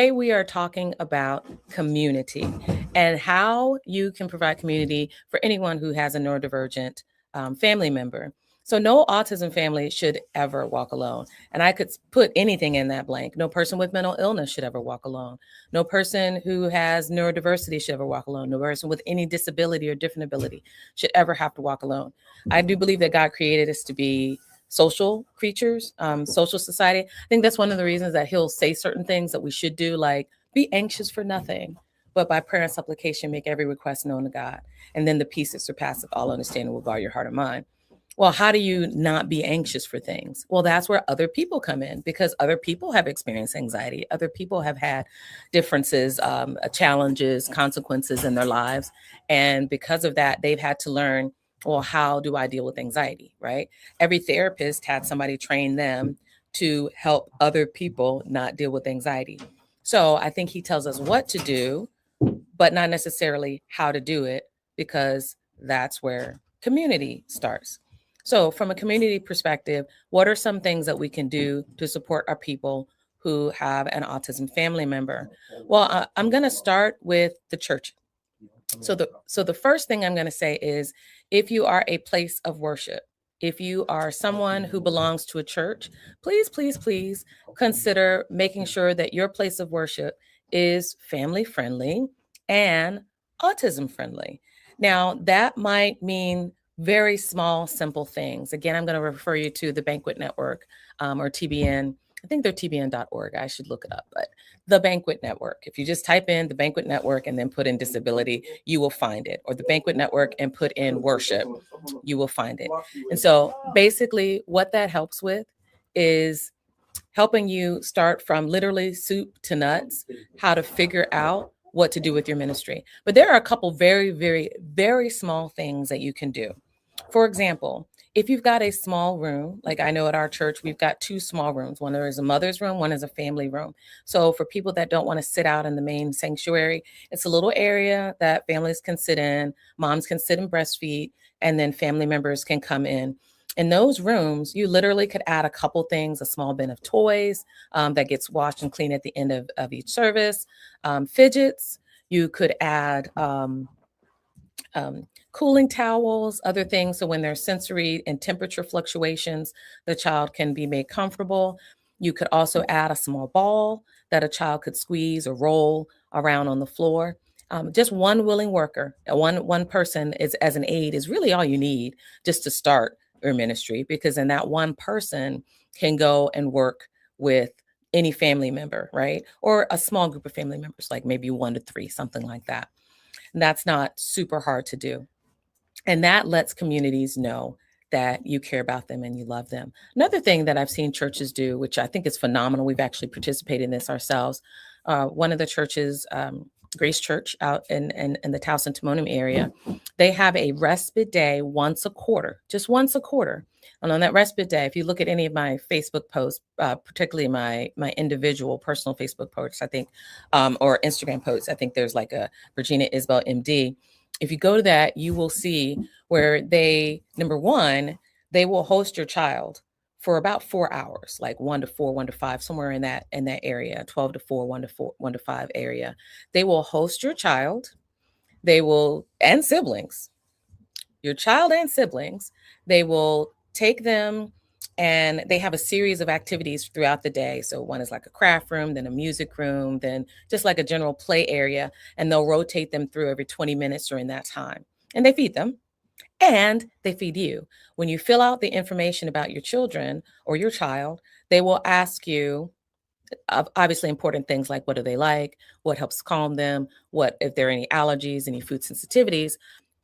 Today we are talking about community and how you can provide community for anyone who has a neurodivergent family member. So no autism family should ever walk alone. And I could put anything in that blank. No person with mental illness should ever walk alone. No person who has neurodiversity should ever walk alone. No person with any disability or different ability should ever have to walk alone. I do believe that God created us to be social creatures, social society. I think that's one of the reasons that he'll say certain things that we should do, like be anxious for nothing, but by prayer and supplication, make every request known to God. And then the peace that surpasses all understanding will guard your heart and mind. Well, how do you not be anxious for things? Well, that's where other people come in, because other people have experienced anxiety. Other people have had differences, challenges, consequences in their lives. And because of that, they've had to learn, well, how do I deal with anxiety, right? Every therapist had somebody train them to help other people not deal with anxiety. So I think he tells us what to do, but not necessarily how to do it, because that's where community starts. So, from a community perspective, what are some things that we can do to support our people who have an autism family member? Well, I'm going to start with the church. So the first thing I'm going to say is, if you are a place of worship, if you are someone who belongs to a church, please, please, please consider making sure that your place of worship is family friendly and autism friendly. Now, that might mean very small, simple things. Again, I'm going to refer you to the Banquet Network, or TBN. I think they're tbn.org. I should look it up, but the Banquet Network. If you just type in the Banquet Network and then put in disability, you will find it. Or the Banquet Network and put in worship, you will find it. And so basically, what that helps with is helping you start from literally soup to nuts, how to figure out what to do with your ministry. But there are a couple very, very, very small things that you can do. For example, if you've got a small room, like I know at our church, we've got two small rooms. One is a mother's room, one is a family room. So for people that don't want to sit out in the main sanctuary, it's a little area that families can sit in, moms can sit and breastfeed, and then family members can come in. In those rooms, you literally could add a couple things: a small bin of toys that gets washed and cleaned at the end of each service, fidgets. You could add cooling towels, other things. So when there's sensory and temperature fluctuations, the child can be made comfortable. You could also add a small ball that a child could squeeze or roll around on the floor. Just one willing worker, one person is as an aid is really all you need just to start your ministry, because then that one person can go and work with any family member, right? Or a small group of family members, like maybe 1 to 3, something like that. And that's not super hard to do. And that lets communities know that you care about them and you love them. Another thing that I've seen churches do, which I think is phenomenal, we've actually participated in this ourselves. One of the churches, Grace Church out in the Towson Timonium area, they have a respite day once a quarter, just once a quarter. And on that respite day, if you look at any of my Facebook posts, particularly my individual personal Facebook posts, I think, or Instagram posts, I think there's like a Regina Isbell MD. If you go to that, you will see where they, number one, they will host your child for about 4 hours, like 1 to 4, 1 to 5, somewhere in that area, 12 to 4, 1 to 5 area. They will host your child. They will, and siblings, your child and siblings. They will take them, and they have a series of activities throughout the day. So one is like a craft room, then a music room, then just like a general play area. And they'll rotate them through every 20 minutes during that time. And they feed them and they feed you. When you fill out the information about your children or your child, they will ask you obviously important things like, what do they like? What helps calm them? What, if there are any allergies, any food sensitivities?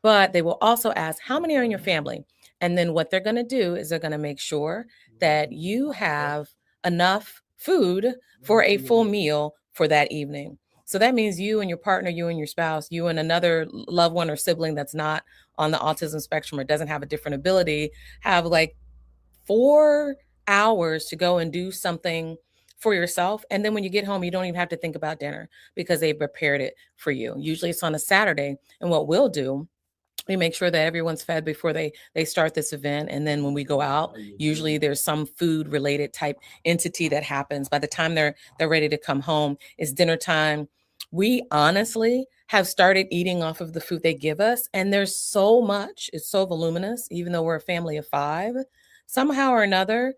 But they will also ask, how many are in your family? And then what they're going to do is they're going to make sure that you have enough food for a full meal for that evening. So that means you and your partner, you and your spouse, you and another loved one or sibling that's not on the autism spectrum or doesn't have a different ability, have like 4 hours to go and do something for yourself. And then when you get home, you don't even have to think about dinner because they prepared it for you. Usually it's on a Saturday. And what we'll do, We make sure that everyone's fed before they start this event, and then when we go out, usually there's some food related type entity that happens. By the time they're ready to come home, it's dinner time. We honestly have started eating off of the food they give us, and there's so much, it's so voluminous. Even though we're a family of 5, somehow or another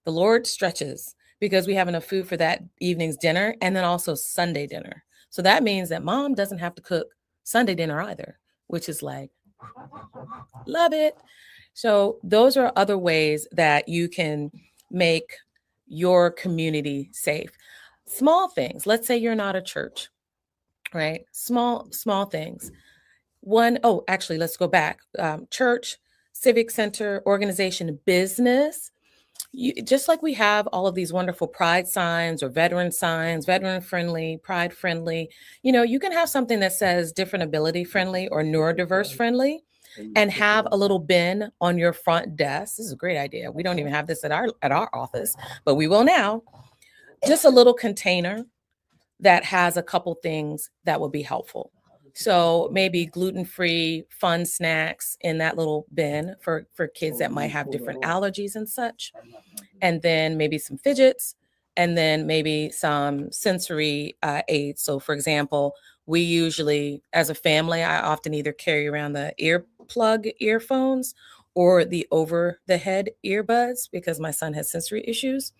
the Lord stretches, because we have enough food for that evening's dinner and then also Sunday dinner. So that means that mom doesn't have to cook Sunday dinner either, which is like, love it. So those are other ways that you can make your community safe. Small things. Let's say you're not a church, right? Small things. Actually, let's go back. Church, civic center, organization, business. Just like we have all of these wonderful pride signs or veteran signs, veteran friendly, pride friendly, you can have something that says different ability friendly or neurodiverse friendly, and have a little bin on your front desk. This is a great idea. We don't even have this at our office, but we will now. Just a little container that has a couple things that will be helpful. So maybe gluten-free fun snacks in that little bin for kids that might have different allergies and such. And then maybe some fidgets, and then maybe some sensory aids. So for example, we usually, as a family, I often either carry around the earplug earphones or the over the head earbuds because my son has sensory issues.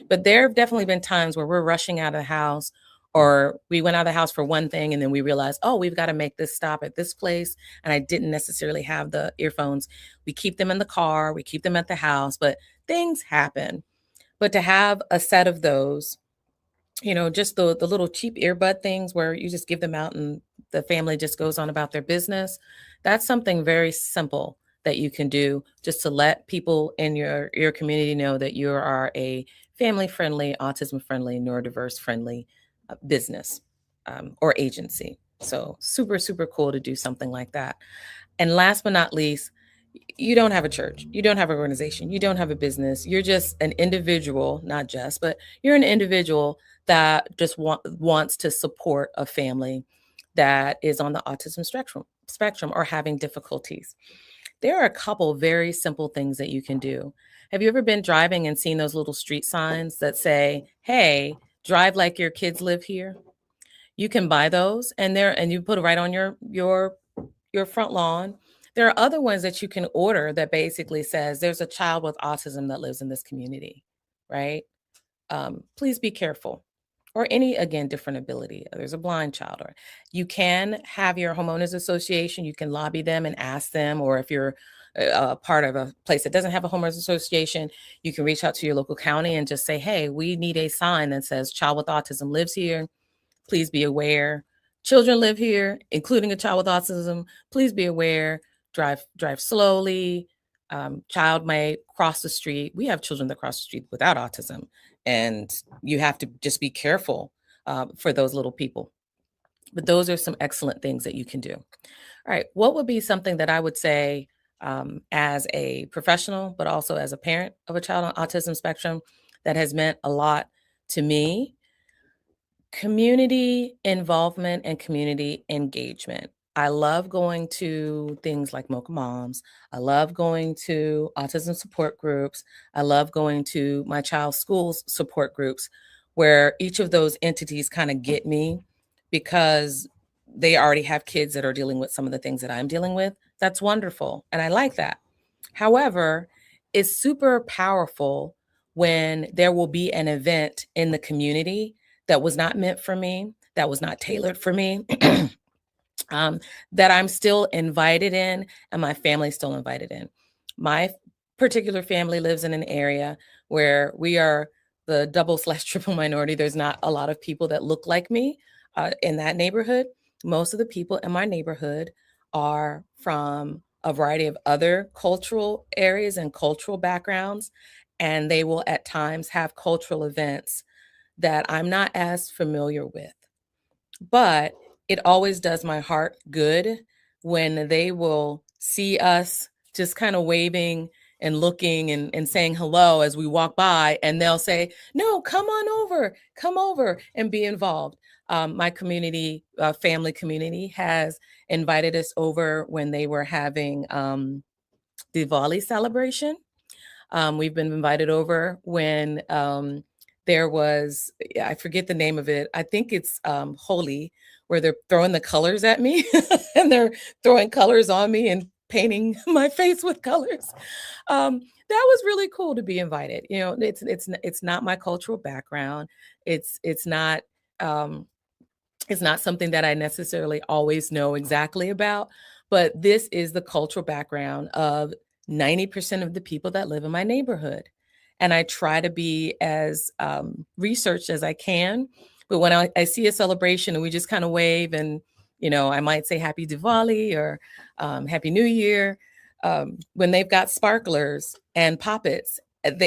But there have definitely been times where we're rushing out of the house, or we went out of the house for one thing and then we realized, oh, we've got to make this stop at this place. And I didn't necessarily have the earphones. We keep them in the car, we keep them at the house, but things happen. But to have a set of those, just the little cheap earbud things where you just give them out and the family just goes on about their business, that's something very simple that you can do just to let people in your community know that you are a family friendly, autism friendly, neurodiverse friendly business or agency. So super, super cool to do something like that. And last but not least, you don't have a church, you don't have an organization, you don't have a business. You're just an individual, not just, but you're an individual that just wants to support a family that is on the autism spectrum or having difficulties. There are a couple very simple things that you can do. Have you ever been driving and seen those little street signs that say, "Hey, drive like your kids live here"? You can buy those, and you put it right on your front lawn. There are other ones that you can order that basically says there's a child with autism that lives in this community, right? Please be careful. Or any, again, different ability. There's a blind child, or you can have your homeowners association, you can lobby them and ask them, or if you're part of a place that doesn't have a homeowners association, you can reach out to your local county and just say, hey, we need a sign that says child with autism lives here. Please be aware. Children live here, including a child with autism. Please be aware. Drive slowly. Child may cross the street. We have children that cross the street without autism, and you have to just be careful for those little people. But those are some excellent things that you can do. All right, what would be something that I would say as a professional, but also as a parent of a child on autism spectrum, that has meant a lot to me? Community involvement and community engagement. I love going to things like Mocha Moms. I love going to autism support groups. I love going to my child's school's support groups, where each of those entities kind of get me because they already have kids that are dealing with some of the things that I'm dealing with. That's wonderful. And I like that. However, it's super powerful when there will be an event in the community that was not meant for me, that was not tailored for me, that I'm still invited in and my family's still invited in. My particular family lives in an area where we are the double/triple minority. There's not a lot of people that look like me in that neighborhood. Most of the people in my neighborhood are from a variety of other cultural areas and cultural backgrounds, and they will at times have cultural events that I'm not as familiar with. But it always does my heart good when they will see us just kind of waving and looking and saying hello as we walk by, and they'll say, no, come on over, come over and be involved. My community, family community, has invited us over when they were having Diwali celebration. We've been invited over when there was, I forget the name of it. I think it's Holi, where they're throwing the colors at me and they're throwing colors on me and painting my face with colors. That was really cool to be invited. You know, it's not my cultural background. It's not um, it's not something that I necessarily always know exactly about, but this is the cultural background of 90% of the people that live in my neighborhood. And I try to be as researched as I can. But when I see a celebration and we just kind of wave and, you know, I might say Happy Diwali or Happy New Year. When they've got sparklers and poppets,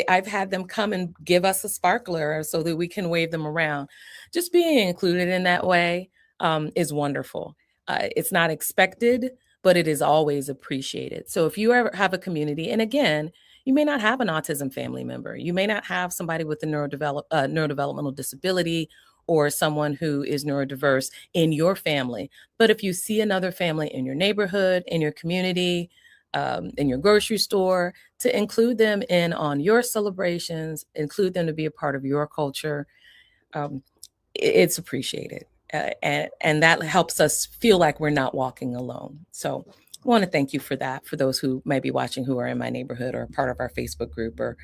I've had them come and give us a sparkler so that we can wave them around. Just being included in that way is wonderful. It's not expected, but it is always appreciated. So if you ever have a community, and again, you may not have an autism family member, you may not have somebody with a neurodevelopmental disability or someone who is neurodiverse in your family. But if you see another family in your neighborhood, in your community, in your grocery store, to include them in on your celebrations, include them to be a part of your culture, um, it's appreciated. And that helps us feel like we're not walking alone. So I want to thank you for that, for those who may be watching who are in my neighborhood or part of our Facebook group or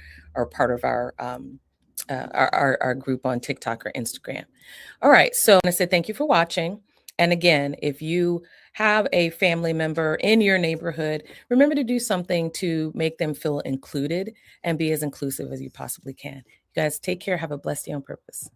part of our group on TikTok or Instagram. All right, so I say thank you for watching. And again, if you have a family member in your neighborhood, remember to do something to make them feel included and be as inclusive as you possibly can. You guys take care. Have a blessed day on purpose.